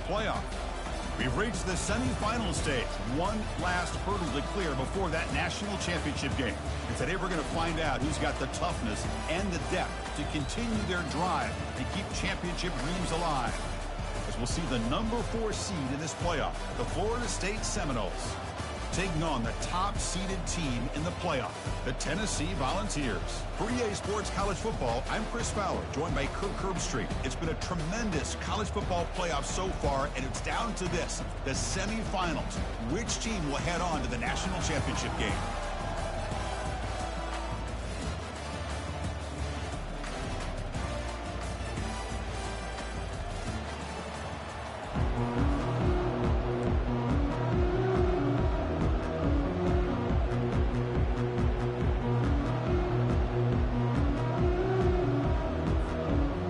playoff. We've reached the semifinal stage. One last hurdle to clear before that national championship game. And today we're going to find out who's got the toughness and the depth to continue their drive to keep championship dreams alive. As we'll see the number 4 seed in this playoff, the Florida State Seminoles, taking on the top-seeded team in the playoff, the Tennessee Volunteers. For EA Sports College Football, I'm Chris Fowler, joined by Kirk Herbstreit. It's been a tremendous college football playoff so far, and it's down to this, the semifinals. Which team will head on to the national championship game?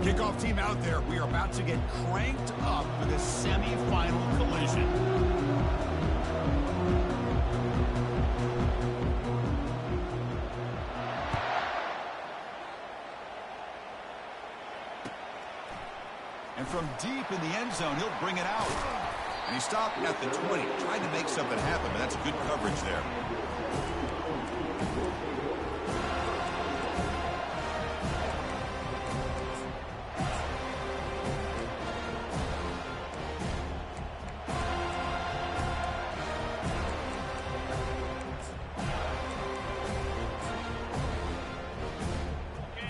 Kickoff team out there. We are about to get cranked up for this semifinal collision. And from deep in the end zone, he'll bring it out. And he stopped at the 20, trying to make something happen, but that's good coverage there.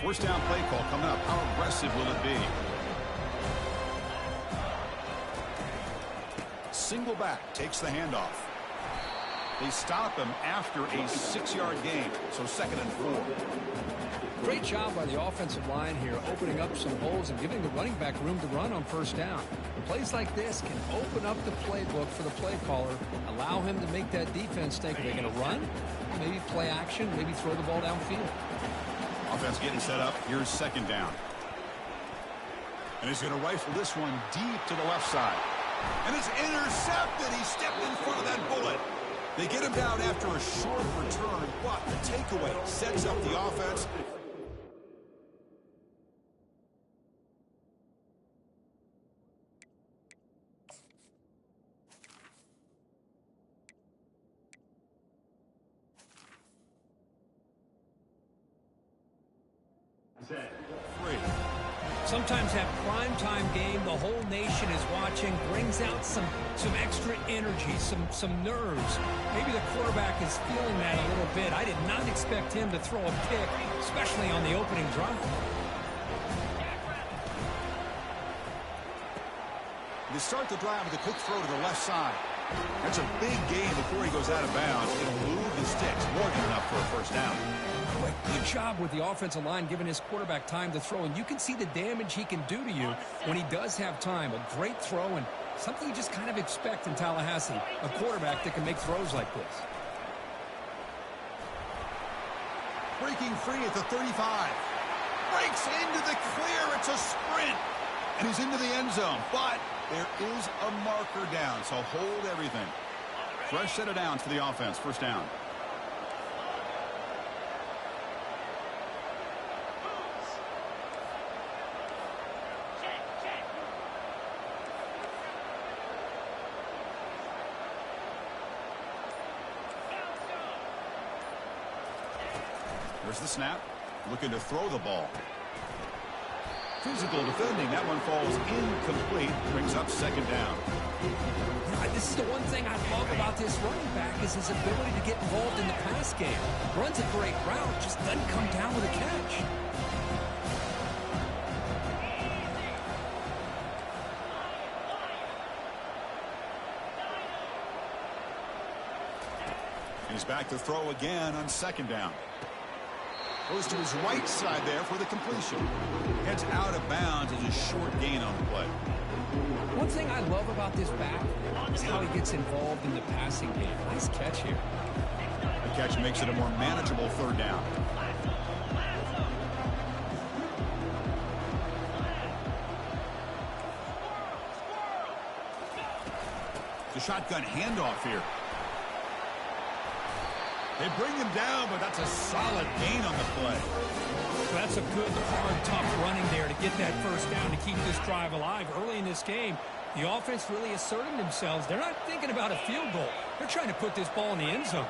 First down play call coming up. How aggressive will it be? Single back takes the handoff. They stop him after a 6-yard gain, so 2nd and 4. Great job by the offensive line here, opening up some holes and giving the running back room to run on first down. Plays like this can open up the playbook for the play caller, allow him to make that defense think, are they going to run? Maybe play action, maybe throw the ball downfield. Offense getting set up. Here's 2nd down. And he's going to rifle this one deep to the left side. And it's intercepted. He stepped in front of that bullet. They get him down after a short return, but the takeaway sets up the offense. Sometimes that primetime game, the whole nation is watching, brings out some extra energy, some nerves. Maybe the quarterback is feeling that a little bit. I did not expect him to throw a pick, especially on the opening drive. They start the drive with a quick throw to the left side. That's a big gain before he goes out of bounds. It'll move the sticks more than enough for a first down. Good job with the offensive line giving his quarterback time to throw, and you can see the damage he can do to you when he does have time. A great throw and something you just kind of expect in Tallahassee, a quarterback that can make throws like this. Breaking free at the 35. Breaks into the clear. It's a sprint. And he's into the end zone, but there is a marker down, so hold everything. Fresh set of downs for the offense. First down. There's the snap. Looking to throw the ball. Physical defending. That one falls incomplete. Brings up 2nd down. This is the one thing I love about this running back is his ability to get involved in the pass game. Runs a great route, just doesn't come down with a catch. He's back to throw again on 2nd down. Goes to his right side there for the completion. Heads out of bounds as a short gain on the play. One thing I love about this back is how he gets involved in the passing game. Nice catch here. The catch makes it a more manageable 3rd down. The shotgun handoff here. They bring him down, but that's a solid gain on the play. So that's a good, hard, tough running there to get that first down to keep this drive alive. Early in this game, the offense really asserting themselves. They're not thinking about a field goal. They're trying to put this ball in the end zone.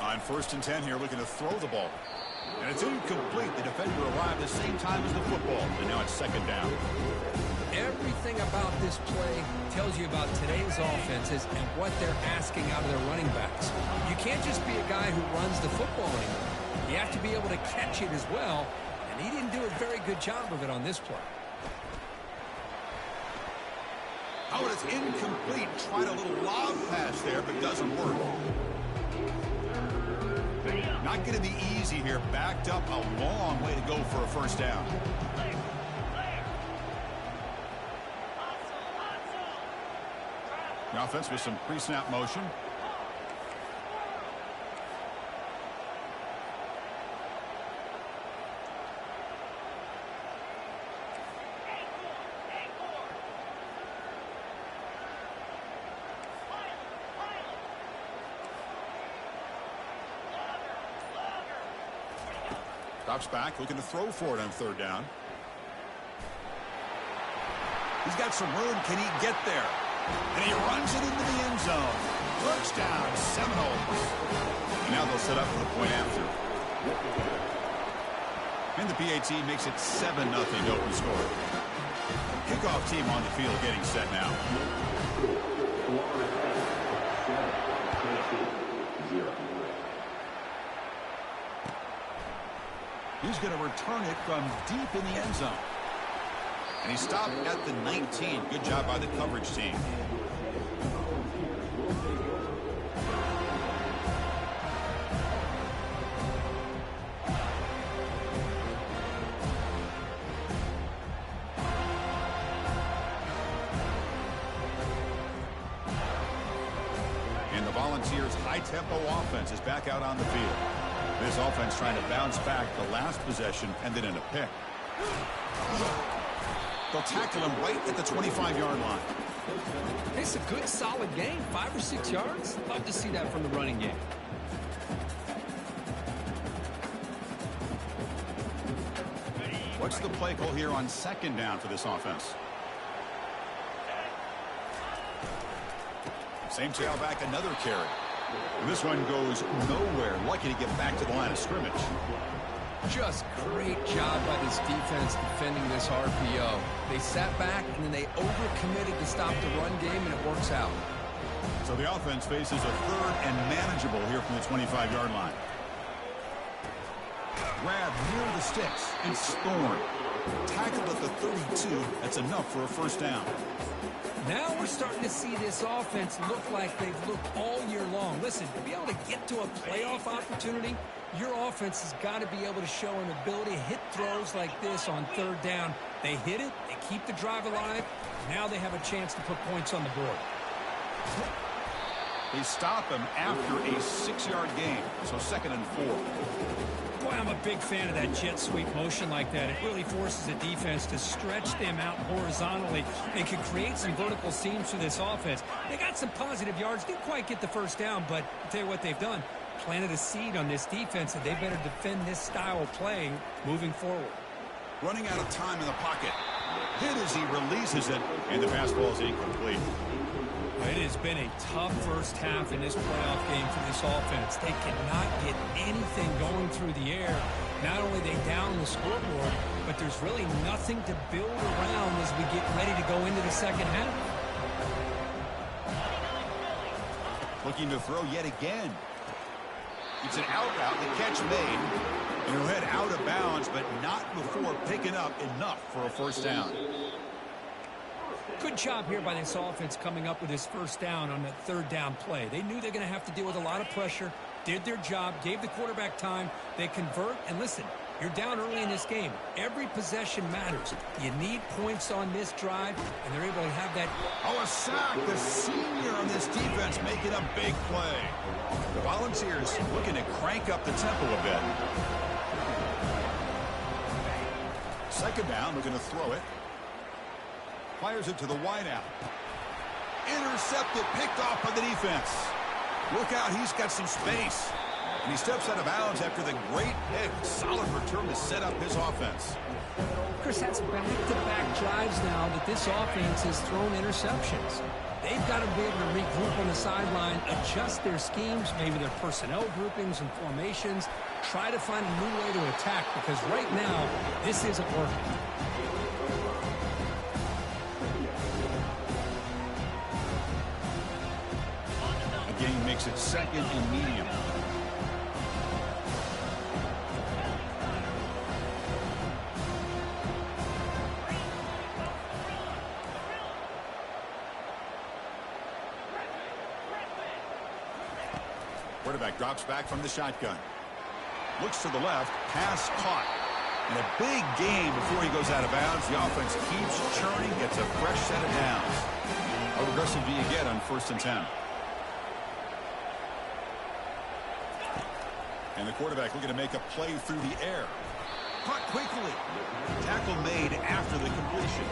On 1st and 10 here, looking to throw the ball. And it's incomplete. The defender arrived at the same time as the football. And now it's 2nd down. Everything about this play tells you about today's offenses and what they're asking out of their running backs. You can't just be a guy who runs the football anymore. You have to be able to catch it as well. And he didn't do a very good job of it on this play. Oh, it's incomplete. Tried a little lob pass there, but doesn't work. Not going to be easy here. Backed up a long way to go for a 1st down. The offense with some pre-snap motion. Drops back, looking to throw for it on 3rd down. He's got some room. Can he get there? And he runs it into the end zone. Touchdown, Seminoles. And now they'll set up for the point after. And the PAT makes it 7-0 open score. Kickoff team on the field getting set now. He's going to return it from deep in the end zone. And he stopped at the 19. Good job by the coverage team. And the Volunteers' high-tempo offense is back out on the field. This offense trying to bounce back. The last possession ended in a pick. They'll tackle him right at the 25-yard line. It's a good, solid game. 5 or 6 yards. Love to see that from the running game. What's the play call here on 2nd down for this offense? Same tailback, another carry. And this one goes nowhere. Lucky to get back to the line of scrimmage. Just great job by this defense defending this RPO. They sat back and then they overcommitted to stop the run game, and it works out. So the offense faces a 3rd and manageable here from the 25-yard line. Grab near the sticks. It's Thorne. Tackled at the 32. That's enough for a 1st down. Now we're starting to see this offense look like they've looked all year long. Listen, to be able to get to a playoff opportunity, your offense has got to be able to show an ability to hit throws like this on 3rd down. They hit it, they keep the drive alive, now they have a chance to put points on the board. They stop him after a 6-yard gain, so 2nd and 4. Boy, I'm a big fan of that jet sweep motion like that. It really forces a defense to stretch them out horizontally and can create some vertical seams for this offense. They got some positive yards. Didn't quite get the 1st down, but I'll tell you what they've done. Planted a seed on this defense that they better defend this style of playing moving forward. Running out of time in the pocket. Hit as he releases it, and the pass ball is incomplete. It has been a tough first half in this playoff game for this offense. They cannot get anything going through the air. Not only are they down the scoreboard, but there's really nothing to build around as we get ready to go into the 2nd half. Looking to throw yet again. It's an out route. The catch made. And he'll head out of bounds, but not before picking up enough for a 1st down. Good job here by this offense coming up with this 1st down on that 3rd down play. They knew they're going to have to deal with a lot of pressure, did their job, gave the quarterback time. They convert, and listen, you're down early in this game. Every possession matters. You need points on this drive, and they're able to have that. Oh, a sack. The senior on this defense making a big play. The Volunteers looking to crank up the tempo a bit. Second down, looking to throw it. Fires it to the wideout. Intercepted, picked off by the defense. Look out, he's got some space. And he steps out of bounds after the great pick. Solid return to set up his offense. Chris, that's back-to-back drives now that this offense has thrown interceptions. They've got to be able to regroup on the sideline, adjust their schemes, maybe their personnel groupings and formations, try to find a new way to attack, because right now, this isn't working. Again, makes it second and medium. Quarterback drops back from the shotgun. Looks to the left. Pass caught. And a big gain before he goes out of bounds. The offense keeps churning. Gets a fresh set of downs. How aggressive do you get on 1st and 10? And the quarterback looking to make a play through the air. Caught quickly. Tackle made after the completion.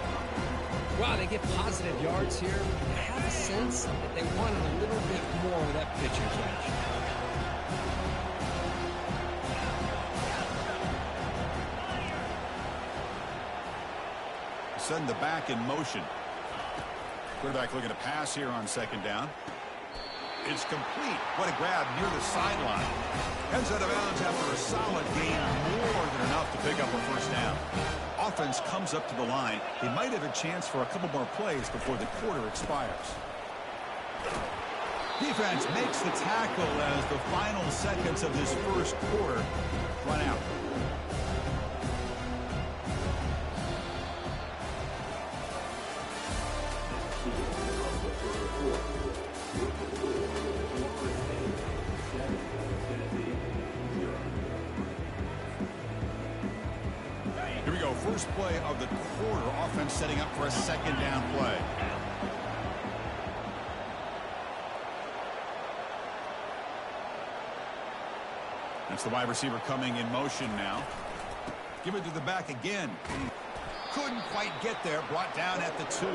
Wow, they get positive yards here. I have a sense that they wanted a little bit more of that pitcher's edge. Send the back in motion. Quarterback looking to pass here on 2nd down. It's complete. What a grab near the sideline. Heads out of bounds after a solid gain, more than enough to pick up a 1st down. Offense comes up to the line. They might have a chance for a couple more plays before the quarter expires. Defense makes the tackle as the final seconds of this 1st quarter run out. Here we go. First play of the quarter. Offense setting up for a 2nd down play. That's the wide receiver coming in motion now. Give it to the back again. Couldn't quite get there. Brought down at the 2.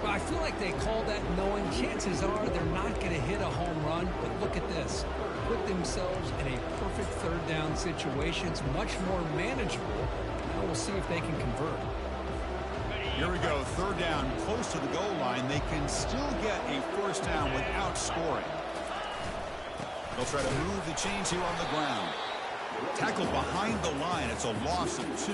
Well, I feel like they call that knowing chances are they're not going to hit a home run. But look at this. Put themselves in a perfect 3rd down situation. It's much more manageable. Now we'll see if they can convert. Here we go. 3rd down, close to the goal line. They can still get a 1st down without scoring. They'll try to move the chains here on the ground. Tackled behind the line. It's a loss of 2.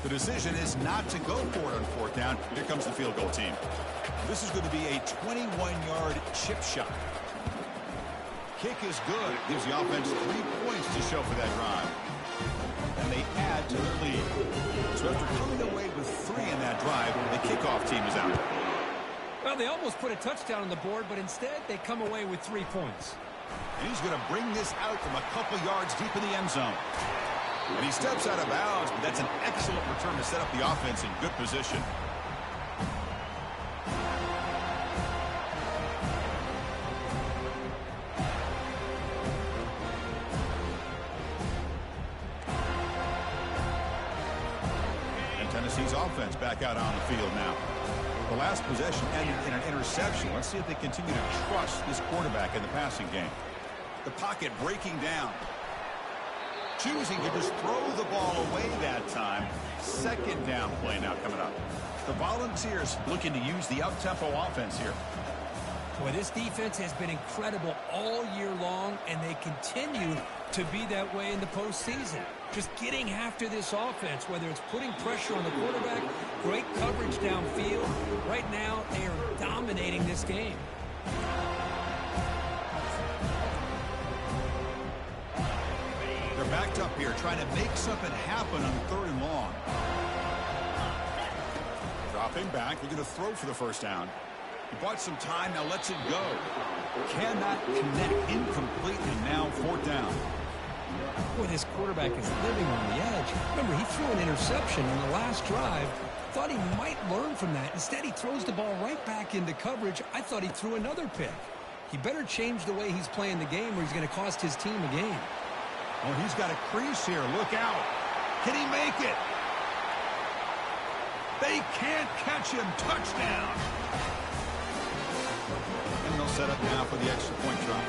The decision is not to go for it on 4th down. Here comes the field goal team. This is going to be a 21-yard chip shot. Kick is good. Gives the offense 3 points to show for that drive. And they add to their lead. So after coming away with 3 in that drive, the kickoff team is out. Well, they almost put a touchdown on the board, but instead they come away with 3 points. And he's going to bring this out from a couple yards deep in the end zone. And he steps out of bounds, but that's an excellent return to set up the offense in good position. And Tennessee's offense back out on the field now. The last possession ended in an interception. Let's see if they continue to trust this quarterback in the passing game. The pocket breaking down. Choosing to just throw the ball away that time. 2nd down play now coming up. The Volunteers looking to use the up-tempo offense here. Boy, this defense has been incredible all year long, and they continue to be that way in the postseason. Just getting after this offense, whether it's putting pressure on the quarterback, great coverage downfield. Right now, they are dominating this game. They're backed up here, trying to make something happen on 3rd and long. Dropping back, looking to throw for the 1st down. He bought some time, now lets it go. Cannot connect, incomplete, and now 4th down. Boy, this quarterback is living on the edge. Remember, he threw an interception on the last drive. Thought he might learn from that. Instead, he throws the ball right back into coverage. I thought he threw another pick. He better change the way he's playing the game or he's going to cost his team a game. Oh, he's got a crease here. Look out. Can he make it? They can't catch him. Touchdown. And they'll set up now for the extra point try.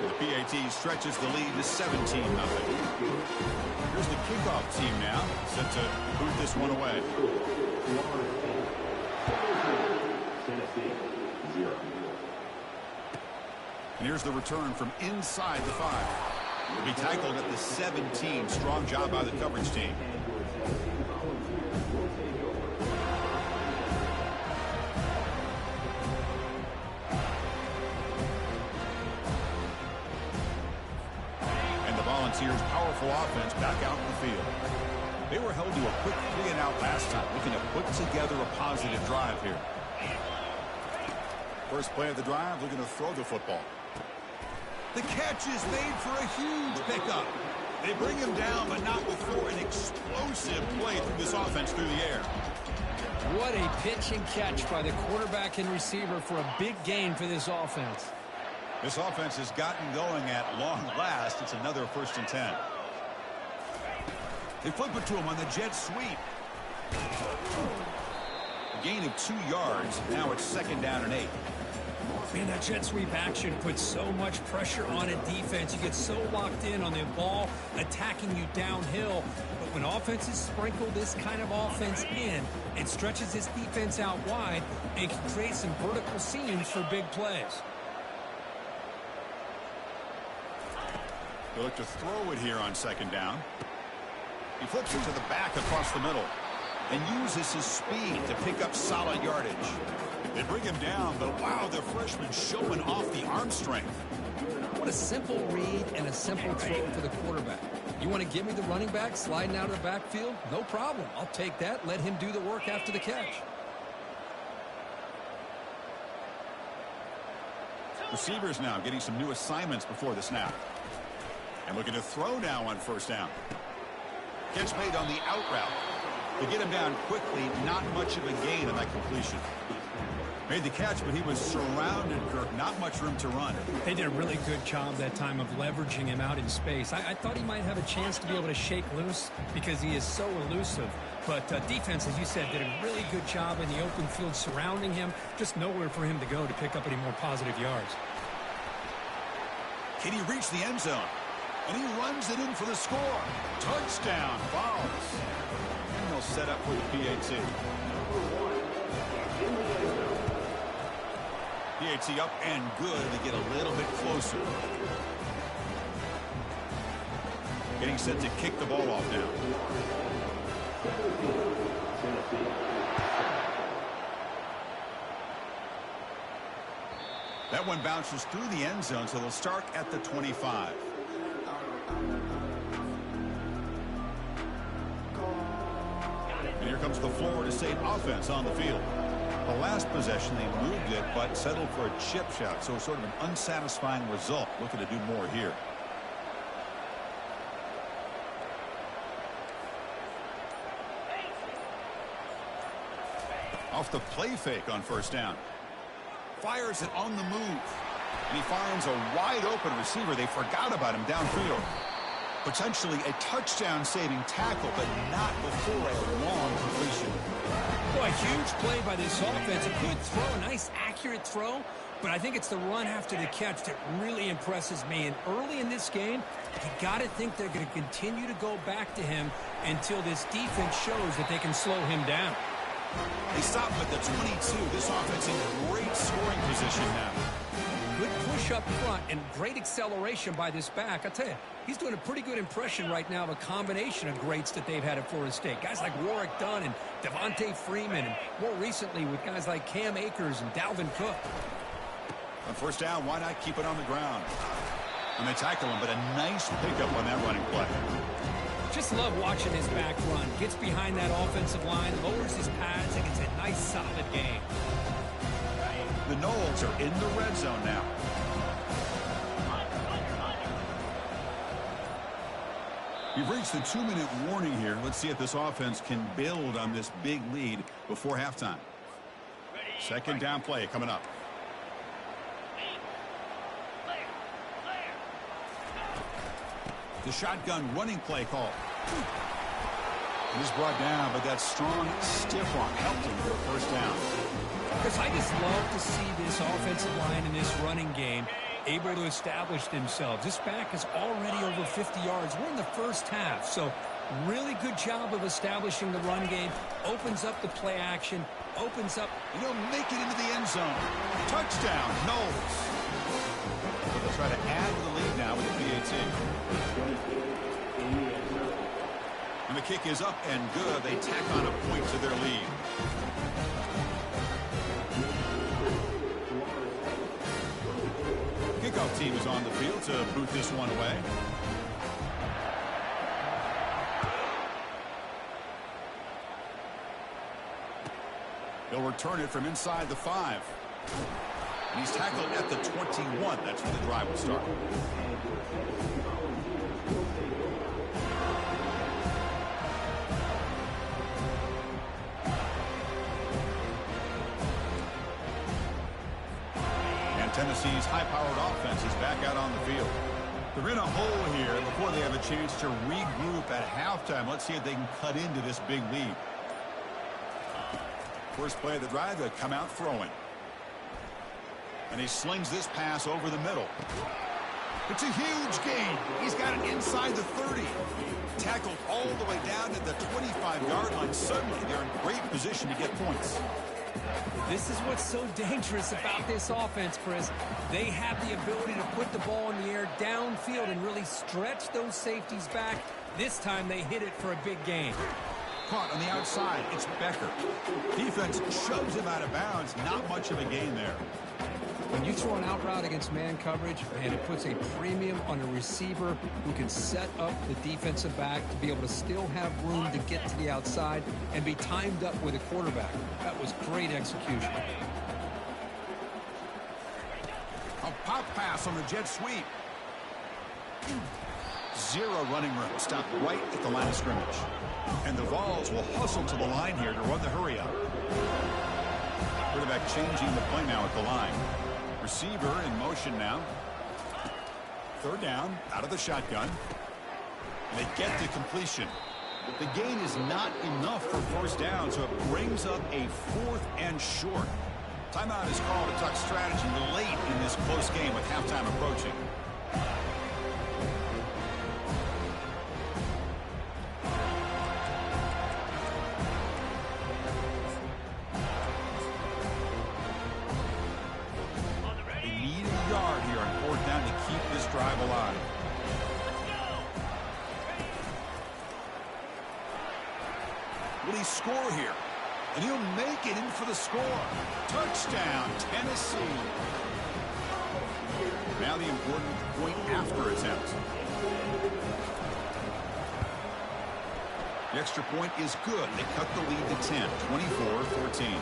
The PAT stretches the lead to 17-0. Here's the kickoff team now, set to boot this one away. And here's the return from inside the 5. Will be tackled at the 17. Strong job by the coverage team. And the Volunteers' powerful offense back out in the field. They were held to a quick 3-and-out last time, looking to put together a positive drive here. First play of the drive, looking to throw the football. The catch is made for a huge pickup. They bring him down, but not before an explosive play through this offense through the air. What a pitch and catch by the quarterback and receiver for a big gain for this offense. This offense has gotten going at long last. It's another 1st and 10. They flip it to him on the jet sweep. A gain of 2 yards. Now it's 2nd down and 8. Man, that jet sweep action puts so much pressure on a defense. You get so locked in on the ball attacking you downhill. But when offenses sprinkle this kind of offense in, it stretches this defense out wide and can create some vertical seams for big plays. They look to throw it here on 2nd down. He flips it to the back across the middle and uses his speed to pick up solid yardage. They bring him down, but wow, the freshman showing off the arm strength. What a simple read and a simple throw for the quarterback. You want to give me the running back sliding out of the backfield? No problem. I'll take that. Let him do the work after the catch. Receivers now getting some new assignments before the snap. And looking to throw now on 1st down. Catch made on the out route. To get him down quickly, not much of a gain on that completion. Made the catch, but he was surrounded, Kirk. Not much room to run. They did a really good job that time of leveraging him out in space. I thought he might have a chance to be able to shake loose because he is so elusive. But defense, as you said, did a really good job in the open field surrounding him. Just nowhere for him to go to pick up any more positive yards. Can he reach the end zone? And he runs it in for the score. Touchdown, Vols. And they'll set up for the PAT. PAT up and good. They get a little bit closer. Getting set to kick the ball off now. That one bounces through the end zone, so they'll start at the 25. And here comes the Florida State offense on the field. The last possession, they moved it, but settled for a chip shot, so sort of an unsatisfying result. Looking to do more here. Off the play fake on 1st down. Fires it on the move. And he finds a wide-open receiver. They forgot about him downfield. Potentially a touchdown-saving tackle, but not before a long completion. Boy, a huge play by this offense. A good throw, a nice, accurate throw. But I think it's the run after the catch that really impresses me. And early in this game, you got to think they're going to continue to go back to him until this defense shows that they can slow him down. They stop him at the 22. This offense in great scoring position now. Good push up front and great acceleration by this back. I tell you, he's doing a pretty good impression right now of a combination of greats that they've had at Florida State. Guys like Warwick Dunn and Devontae Freeman, and more recently with guys like Cam Akers and Dalvin Cook. On 1st down, why not keep it on the ground? And they tackle him, but a nice pickup on that running play. Just love watching his back run. Gets behind that offensive line, lowers his pads, and gets a nice solid gain. The Noles are in the red zone now. We've reached the 2-minute warning here. Let's see if this offense can build on this big lead before halftime. 2nd down play coming up. The shotgun running play call. He's brought down, but that strong, stiff arm helped him for a first down. Because I just love to see this offensive line in this running game able to establish themselves. This back is already over 50 yards. We're in the first half, so really good job of establishing the run game. Opens up the play action, opens up. And he'll make it into the end zone. Touchdown, Knowles. So they'll try to add to the lead now with the PAT. And the kick is up and good. They tack on a point to their lead. Kickoff team is on the field to boot this one away. He'll return it from inside the 5. And he's tackled at the 21. That's where the drive will start. Tennessee's high-powered offense is back out on the field. They're in a hole here before they have a chance to regroup at halftime. Let's see if they can cut into this big lead. First play of the drive, they come out throwing. And he slings this pass over the middle. It's a huge gain. He's got it inside the 30. Tackled all the way down at the 25-yard line. Suddenly, they're in great position to get points. This is what's so dangerous about this offense, Chris. They have the ability to put the ball in the air downfield and really stretch those safeties back. This time they hit it for a big gain. Caught on the outside. It's Becker. Defense shoves him out of bounds. Not much of a gain there. When you throw an out route against man coverage, man, it puts a premium on a receiver who can set up the defensive back to be able to still have room to get to the outside and be timed up with a quarterback. That was great execution. A pop pass on the jet sweep. Zero running room. Stopped right at the line of scrimmage. And the Vols will hustle to the line here to run the hurry up. Quarterback changing the play now at the line. Receiver in motion now. Third down, out of the shotgun. And they get the completion. The gain is not enough for first down, so it brings up a 4th and short. Timeout is called to talk strategy late in this close game with halftime approaching. Drive alive. Will he score here? And he'll make it in for the score. Touchdown, Tennessee. Now the important point after attempt. The extra point is good. They cut the lead to 10, 24-14.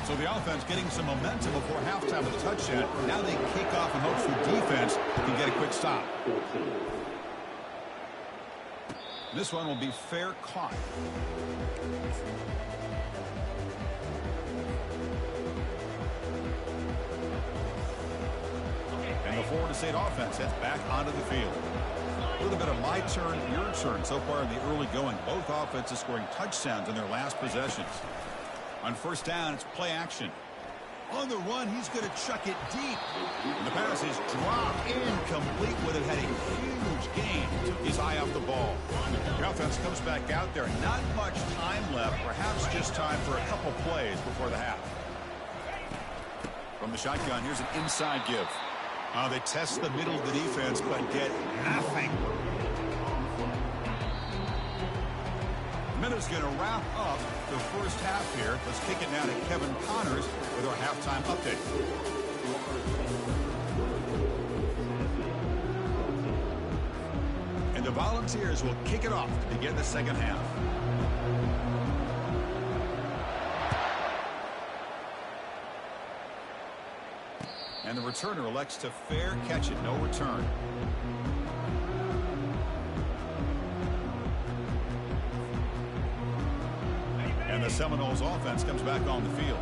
So the offense getting some momentum before halftime with a touchdown. Now they kick off in hopes the defense can get a quick stop. This one will be fair caught. And the Florida State offense heads back onto the field. A little bit of my turn, your turn so far in the early going. Both offenses scoring touchdowns in their last possessions. On first down, it's play action. On the run, he's going to chuck it deep. And the pass is dropped incomplete. Would have had a huge gain. Took his eye off the ball. The offense comes back out there. Not much time left. Perhaps just time for a couple plays before the half. From the shotgun, here's an inside give. They test the middle of the defense, but get nothing. Minutes going to wrap up the first half here. Let's kick it now to Kevin Connors with our halftime update. And the Volunteers will kick it off to begin the second half. And the returner elects to fair catch it, no return. And the Seminoles offense comes back on the field.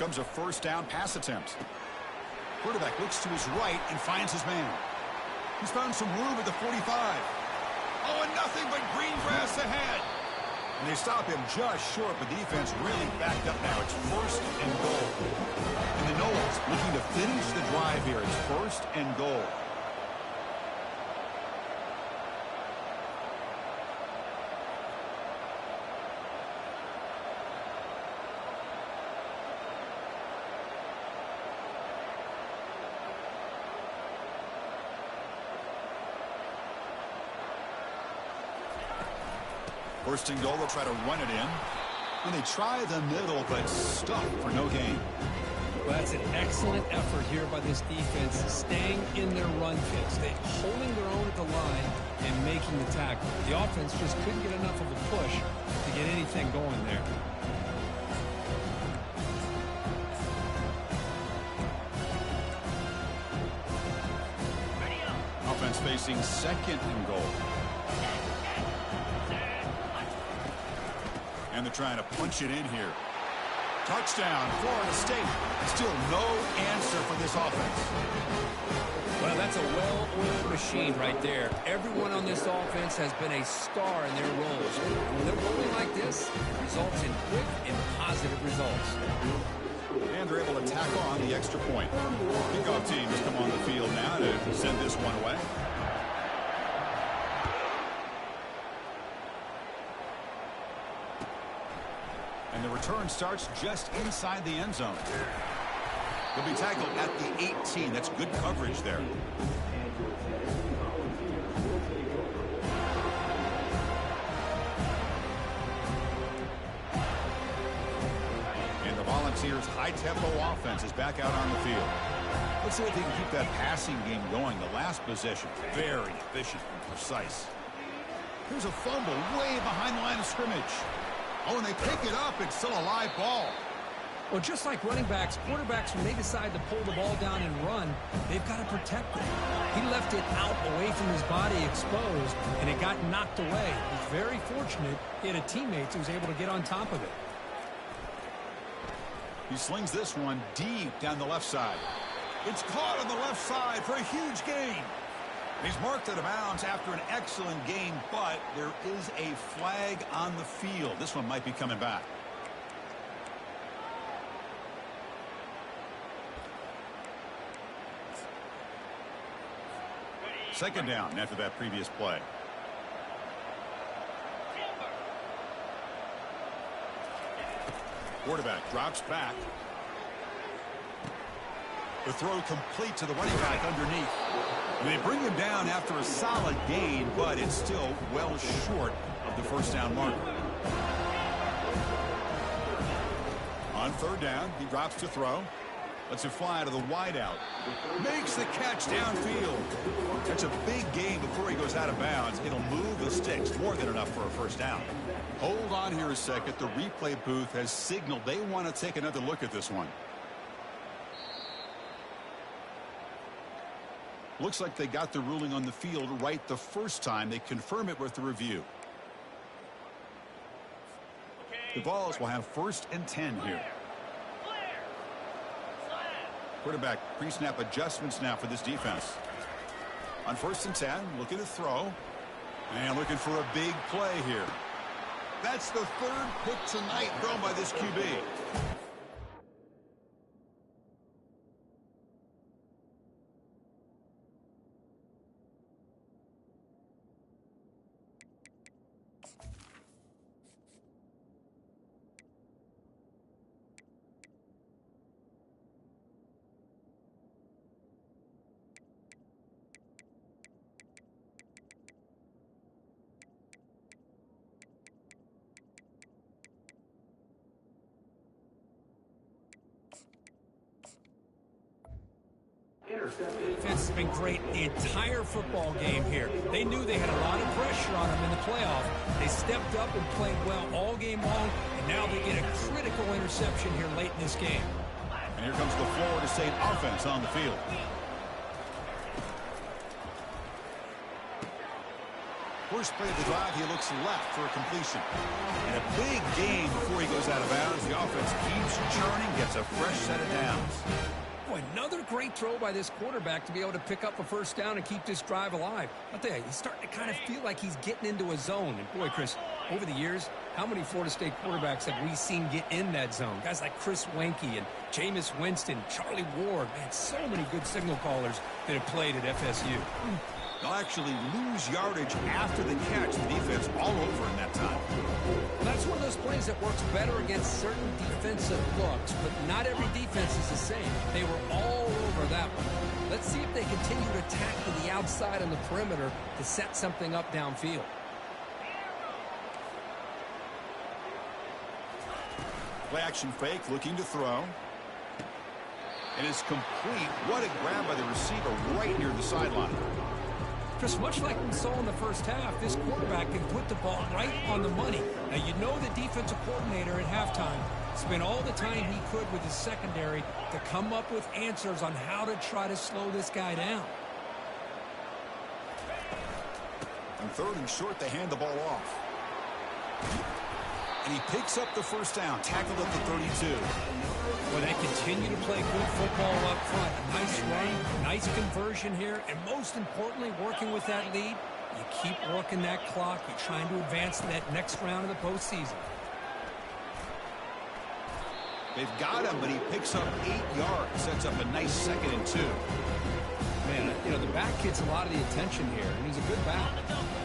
comes a first down pass attempt. Quarterback looks to his right and finds his man. He's found some room at the 45. Oh, and nothing but green grass ahead. And they stop him just short, but defense really backed up now. It's first and goal. And the Noles looking to finish the drive here. It's first and goal. First and goal, they'll try to run it in. And they try the middle, but stuck for no gain. Well, that's an excellent effort here by this defense, staying in their run fix. They holding their own at the line and making the tackle. The offense just couldn't get enough of a push to get anything going there. Offense facing second and goal. And they're trying to punch it in here. Touchdown, Florida State. Still no answer for this offense. Well, that's a well-oiled machine right there. Everyone on this offense has been a star in their roles. And when they're rolling like this, it results in quick and positive results. And they're able to tack on the extra point. Kickoff team has come on the field now to send this one away. And the return starts just inside the end zone. He'll be tackled at the 18. That's good coverage there. And the Volunteers' high-tempo offense is back out on the field. Let's see if they can keep that passing game going. The last possession, very efficient and precise. Here's a fumble way behind the line of scrimmage. Oh, and they pick it up. It's still a live ball. Well, just like running backs, quarterbacks, when they decide to pull the ball down and run, they've got to protect it. He left it out away from his body exposed, and it got knocked away. He's very fortunate he had a teammate who was able to get on top of it. He slings this one deep down the left side. It's caught on the left side for a huge gain. He's marked out of bounds after an excellent game, but there is a flag on the field. This one might be coming back. Second down after that previous play. Quarterback drops back. The throw complete to the running back underneath. They bring him down after a solid gain, but it's still well short of the first down marker. On third down, he drops to throw. Lets it fly to the wideout. Makes the catch downfield. That's a big gain before he goes out of bounds. It'll move the sticks. More than enough for a first down. Hold on here a second. The replay booth has signaled they want to take another look at this one. Looks like they got the ruling on the field right the first time. They confirm it with the review. The Vols will have first and 10 here. Quarterback pre-snap adjustments now for this defense. On first and 10, looking to throw. And looking for a big play here. That's the third pick tonight thrown by this QB. Defense has been great the entire football game here. They knew they had a lot of pressure on them in the playoff. They stepped up and played well all game long, and now they get a critical interception here late in this game. And here comes the Florida State offense on the field. First play of the drive, he looks left for a completion. And a big gain before he goes out of bounds. The offense keeps churning, gets a fresh set of downs. Boy, another great throw by this quarterback to be able to pick up a first down and keep this drive alive. I'll tell you, he's starting to kind of feel like he's getting into a zone. And boy, Chris, over the years, how many Florida State quarterbacks have we seen get in that zone? Guys like Chris Weinke and Jameis Winston, Charlie Ward. Man, so many good signal callers that have played at FSU. They'll actually lose yardage after the catch. The defense all over in that time. Well, that's one of those plays that works better against certain defensive looks, but not every defense is the same. They were all over that one. Let's see if they continue to attack to the outside on the perimeter to set something up downfield. Play action fake, looking to throw. And it's complete. What a grab by the receiver right near the sideline. Chris, much like we saw in the first half, this quarterback can put the ball right on the money. Now, you know the defensive coordinator at halftime spent all the time he could with his secondary to come up with answers on how to try to slow this guy down. And third and short, they hand the ball off. And he picks up the first down, tackled at the 32. Well, they continue to play good football up front. A nice run, nice conversion here, and most importantly, working with that lead, you keep working that clock. You're trying to advance to that next round of the postseason. They've got him, but he picks up 8 yards, sets up a nice 2nd and 2. Man, you know, the back gets a lot of the attention here, and he's a good back.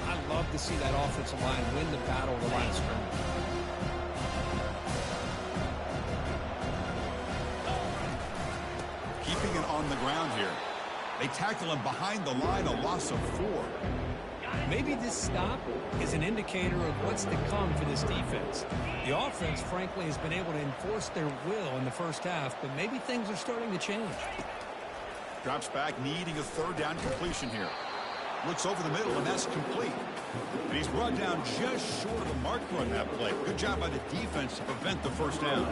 I love to see that offensive line win the battle of the line of scrimmage. Keeping it on the ground here. They tackle him behind the line, a loss of 4. Maybe this stop is an indicator of what's to come for this defense. The offense, frankly, has been able to enforce their will in the first half, but maybe things are starting to change. Drops back, needing a 3rd down completion here. Looks over the middle, and that's complete. And he's brought down just short of the marker on that play. Good job by the defense to prevent the first down.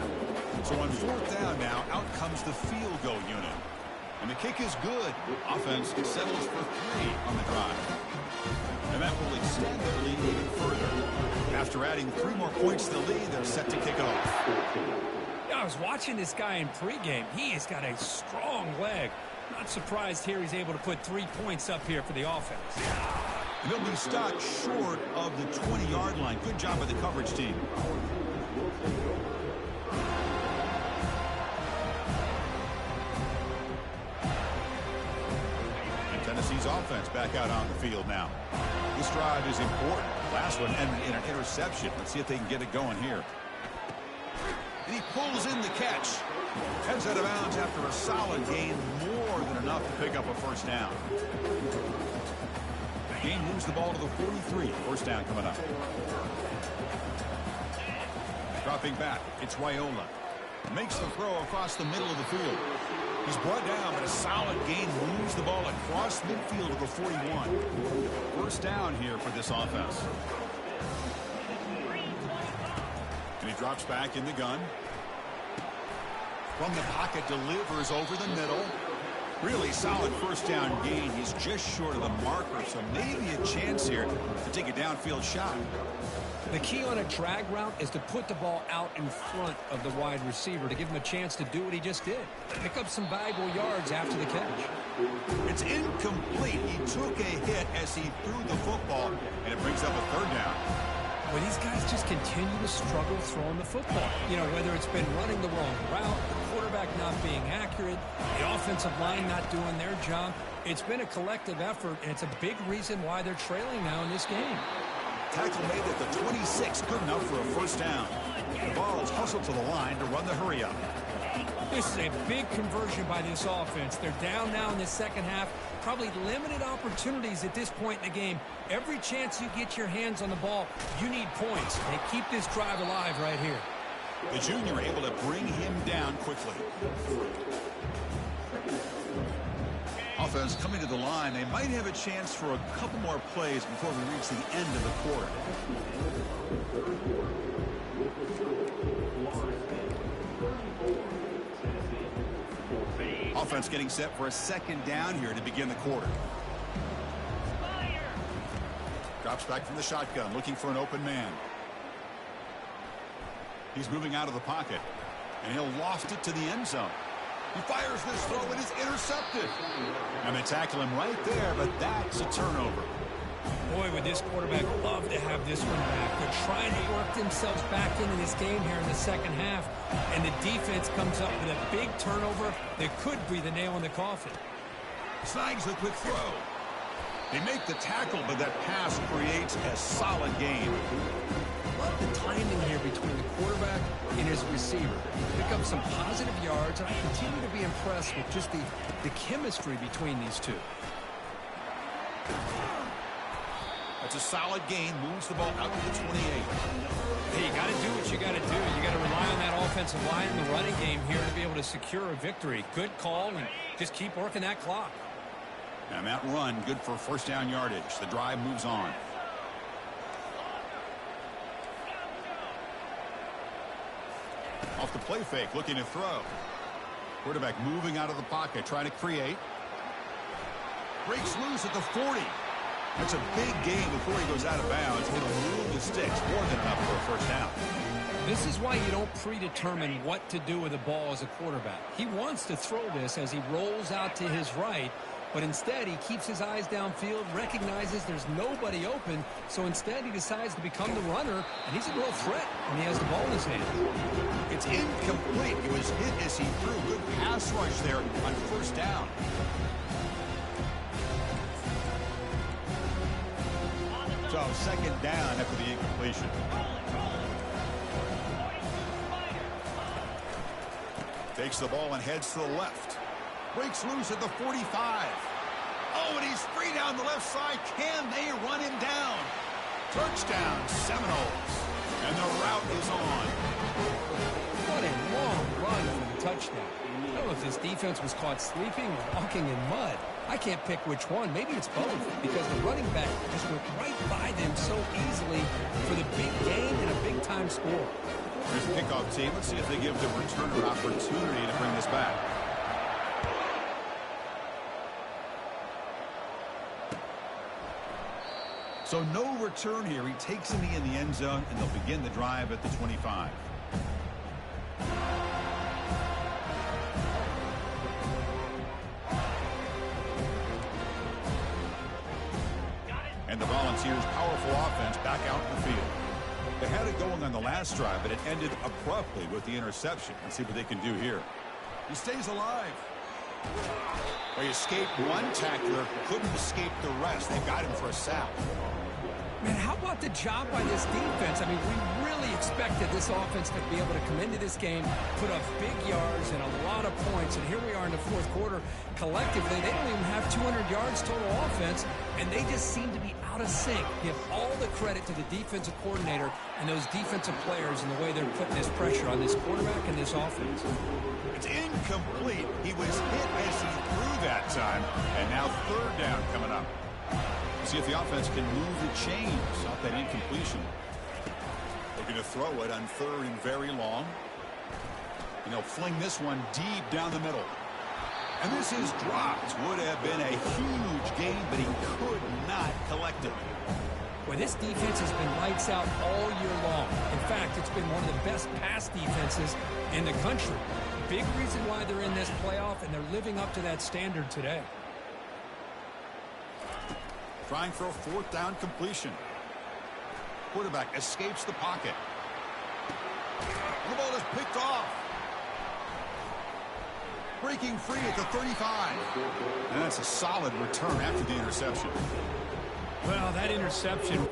So on 4th down now, out comes the field goal unit. And the kick is good. Offense settles for 3 on the drive. And that will extend their lead even further. After adding 3 more points to the lead, they're set to kick it off. Yeah, I was watching this guy in pregame. He has got a strong leg. Not surprised here he's able to put 3 points up here for the offense. And they'll be stopped short of the 20-yard line. Good job by the coverage team. And Tennessee's offense back out on the field now. This drive is important. Last one ended in an interception. Let's see if they can get it going here. And he pulls in the catch. Heads out of bounds after a solid gain, more than enough to pick up a first down. Gain moves the ball to the 43. First down coming up. Dropping back, it's Raiola. Makes the throw across the middle of the field. He's brought down, but a solid gain moves the ball across midfield to the 41. First down here for this offense. And he drops back in the gun. From the pocket, delivers over the middle. Really solid first down gain. He's just short of the marker, so maybe a chance here to take a downfield shot. The key on a drag route is to put the ball out in front of the wide receiver to give him a chance to do what he just did. Pick up some valuable yards after the catch. It's incomplete. He took a hit as he threw the football, and it brings up a 3rd down. Well, these guys just continue to struggle throwing the football. You know, whether it's been running the wrong route, the quarterback not being accurate, the offensive line not doing their job. It's been a collective effort, and it's a big reason why they're trailing now in this game. Tackle made at the 26, good enough for a first down. The ball is hustled to the line to run the hurry up. This is a big conversion by this offense. They're down now in the second half. Probably limited opportunities at this point in the game. Every chance you get your hands on the ball, you need points. They keep this drive alive right here. The junior able to bring him down quickly. Offense coming to the line. They might have a chance for a couple more plays before we reach the end of the quarter. Offense getting set for a 2nd down here to begin the quarter. Drops back from the shotgun, looking for an open man. He's moving out of the pocket, and he'll loft it to the end zone. He fires this throw, and it's intercepted. And they tackle him right there, but that's a turnover. Boy, would this quarterback love to have this one back. They're trying to work themselves back into this game here in the second half, and the defense comes up with a big turnover that could be the nail in the coffin. Snags a quick throw. They make the tackle, but that pass creates a solid game. Love the timing here between the quarterback and his receiver. Pick up some positive yards, and I continue to be impressed with just the chemistry between these two. That's a solid gain. Moves the ball out to the 28. Hey, you got to do what you got to do. You got to rely on that offensive line in the running game here to be able to secure a victory. Good call, and just keep working that clock. And that run, good for first down yardage. The drive moves on. Off the play fake, looking to throw. Quarterback moving out of the pocket, trying to create. Breaks loose at the 40. That's a big gain before he goes out of bounds. It'll move the sticks more than enough for a first down. This is why you don't predetermine what to do with the ball as a quarterback. He wants to throw this as he rolls out to his right, but instead he keeps his eyes downfield, recognizes there's nobody open, so instead he decides to become the runner, and he's a real threat when he has the ball in his hand. It's incomplete. It was hit as he threw. Good pass rush there on first down. So second down after the incompletion. Takes the ball and heads to the left. Breaks loose at the 45. Oh, and he's free down the left side. Can they run him down? Touchdown, Seminoles. And the route is on. What a long run for the touchdown. I don't know if this defense was caught sleeping or walking in mud. I can't pick which one. Maybe it's both, because the running back just went right by them so easily for the big gain and a big-time score. Here's the kickoff team. Let's see if they give the returner opportunity to bring this back. So no return here. He takes him in the end zone, and they'll begin the drive at the 25. And the Volunteers' powerful offense back out in the field. They had it going on the last drive, but it ended abruptly with the interception. Let's see what they can do here. He stays alive. Well, he escaped one tackler, couldn't escape the rest. They got him for a sack. Man, how about the job by this defense? I mean, we really expected this offense to be able to come into this game, put up big yards and a lot of points, and here we are in the fourth quarter. Collectively, they don't even have 200 yards total offense, and they just seem to be out of sync. Give all the credit to the defensive coordinator and those defensive players in the way they're putting this pressure on this quarterback and this offense. It's incomplete. He was hit as he threw that time, and now third down coming up. See if the offense can move the chains off that incompletion. Looking to throw it on third and very long. And they'll fling this one deep down the middle. And this is dropped. Would have been a huge gain, but he could not collect it. Well, this defense has been lights out all year long. In fact, it's been one of the best pass defenses in the country. Big reason why they're in this playoff, and they're living up to that standard today. Trying for a fourth down completion. Quarterback escapes the pocket. The ball is picked off. Breaking free at the 35. And that's a solid return after the interception. Well, that interception